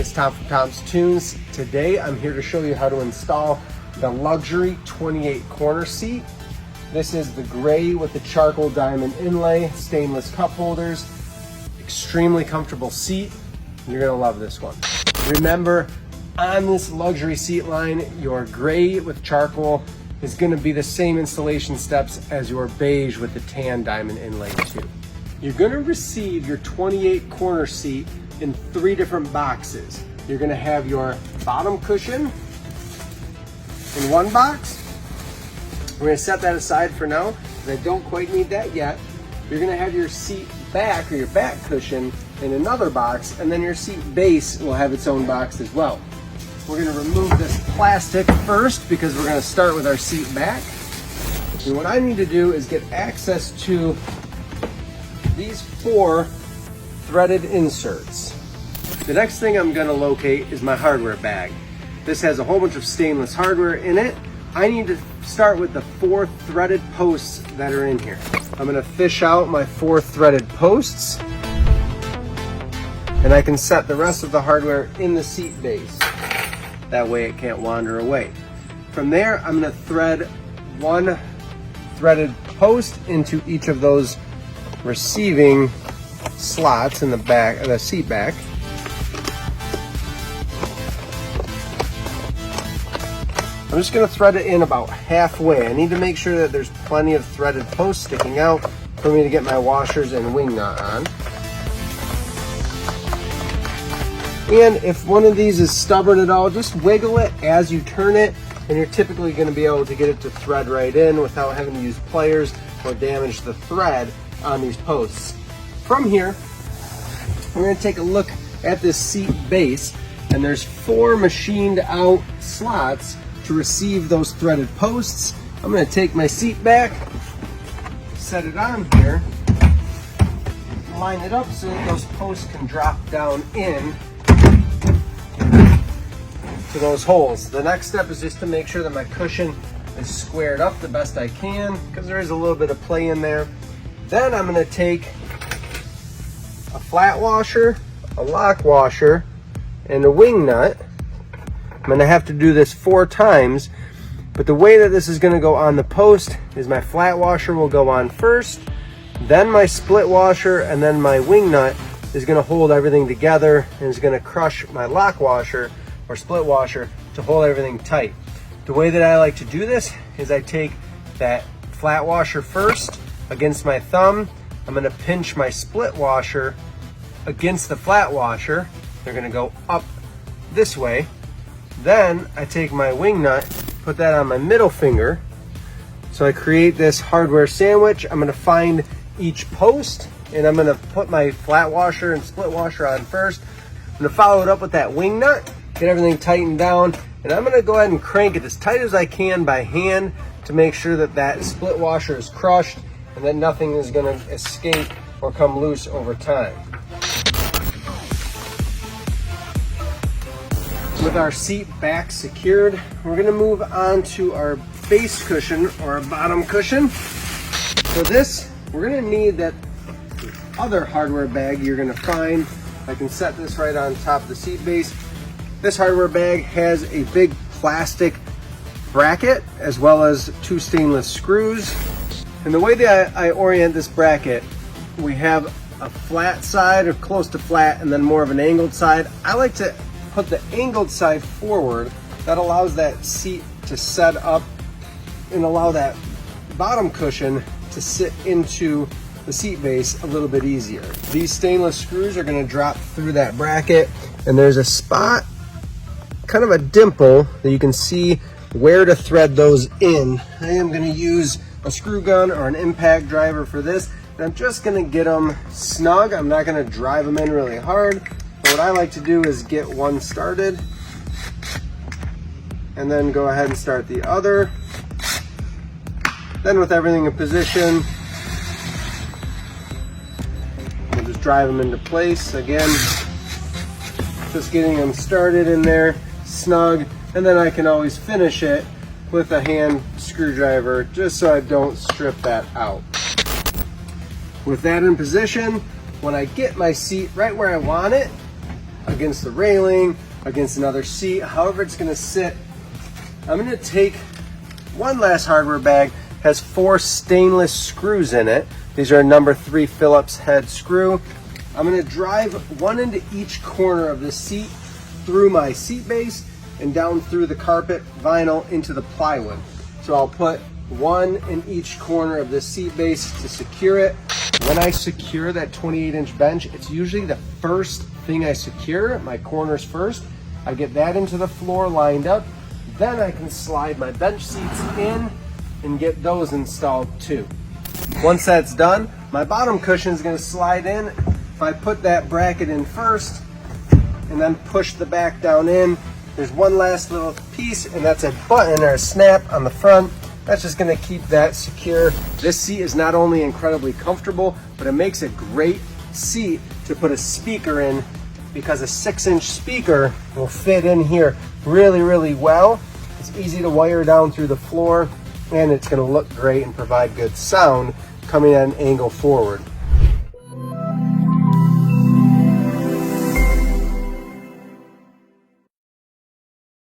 it's Tom from Tom's Tunes. Today I'm here to show you how to install the luxury 28 corner seat. This is the gray with the charcoal diamond inlay, stainless cup holders, extremely comfortable seat. You're gonna love this one. Remember, on this luxury seat line, your gray with charcoal is gonna be the same installation steps as your beige with the tan diamond inlay too. You're gonna receive your 28 corner seat in 3 different boxes. You're gonna have your bottom cushion in one box. We're gonna set that aside for now, because I don't quite need that yet. You're gonna have your seat back, or your back cushion, in another box, and then your seat base will have its own box as well. We're gonna remove this plastic first, because we're gonna start with our seat back. And what I need to do is get access to these 4 threaded inserts. The next thing I'm gonna locate is my hardware bag. This has a whole bunch of stainless hardware in it. I need to start with the 4 threaded posts that are in here. I'm gonna fish out my 4 threaded posts, and I can set the rest of the hardware in the seat base. That way it can't wander away. From there, I'm gonna thread 1 threaded post into each of those receiving slots in the back of the seat back. I'm just going to thread it in about halfway. I need to make sure that there's plenty of threaded posts sticking out for me to get my washers and wing nut on. And if one of these is stubborn at all, just wiggle it as you turn it, and you're typically going to be able to get it to thread right in without having to use pliers or damage the thread on these posts. From here, we're going to take a look at this seat base, and there's 4 machined out slots to receive those threaded posts. I'm going to take my seat back, set it on here, line it up so that those posts can drop down in to those holes. The next step is just to make sure that my cushion is squared up the best I can, because there is a little bit of play in there. Then I'm going to take a flat washer, a lock washer, and a wing nut. I'm going to have to do this 4 times, but the way that this is going to go on the post is my flat washer will go on first, then my split washer, and then my wing nut is going to hold everything together and is going to crush my lock washer or split washer to hold everything tight. The way that I like to do this is I take that flat washer first against my thumb. I'm going to pinch my split washer against the flat washer. They're going to go up this way. Then I take my wing nut, put that on my middle finger. So I create this hardware sandwich. I'm going to find each post, and I'm going to put my flat washer and split washer on first. I'm going to follow it up with that wing nut, get everything tightened down, and I'm going to go ahead and crank it as tight as I can by hand to make sure that that split washer is crushed and that nothing is going to escape or come loose over time. With our seat back secured, we're going to move on to our base cushion or our bottom cushion. For this, we're going to need that other hardware bag you're going to find. I can set this right on top of the seat base. This hardware bag has a big plastic bracket as well as 2 stainless screws. And the way that I orient this bracket, we have a flat side or close to flat and then more of an angled side. I like to put the angled side forward. That allows that seat to set up and allow that bottom cushion to sit into the seat base a little bit easier. These stainless screws are going to drop through that bracket, and there's a spot, kind of a dimple, that you can see where to thread those in. I am going to use a screw gun or an impact driver for this, and I'm just going to get them snug. I'm not going to drive them in really hard. What I like to do is get one started and then go ahead and start the other. Then with everything in position, we'll just drive them into place. Again, just getting them started in there, snug, and then I can always finish it with a hand screwdriver just so I don't strip that out. With that in position, when I get my seat right where I want it, against the railing, against another seat, however it's gonna sit. I'm gonna take one last hardware bag, has 4 stainless screws in it. These are a number 3 Phillips head screw. I'm gonna drive one into each corner of the seat through my seat base and down through the carpet vinyl into the plywood. So I'll put one in each corner of the seat base to secure it. When I secure that 28-inch bench, it's usually the first thing I secure, my corners first. I get that into the floor lined up. Then I can slide my bench seats in and get those installed too. Once that's done, my bottom cushion is going to slide in. If I put that bracket in first and then push the back down in, there's one last little piece, and that's a button or a snap on the front. That's just going to keep that secure. This seat is not only incredibly comfortable, but it makes a great seat to put a speaker in, because a 6-inch speaker will fit in here really, really well. It's easy to wire down through the floor, and it's going to look great and provide good sound coming at an angle forward.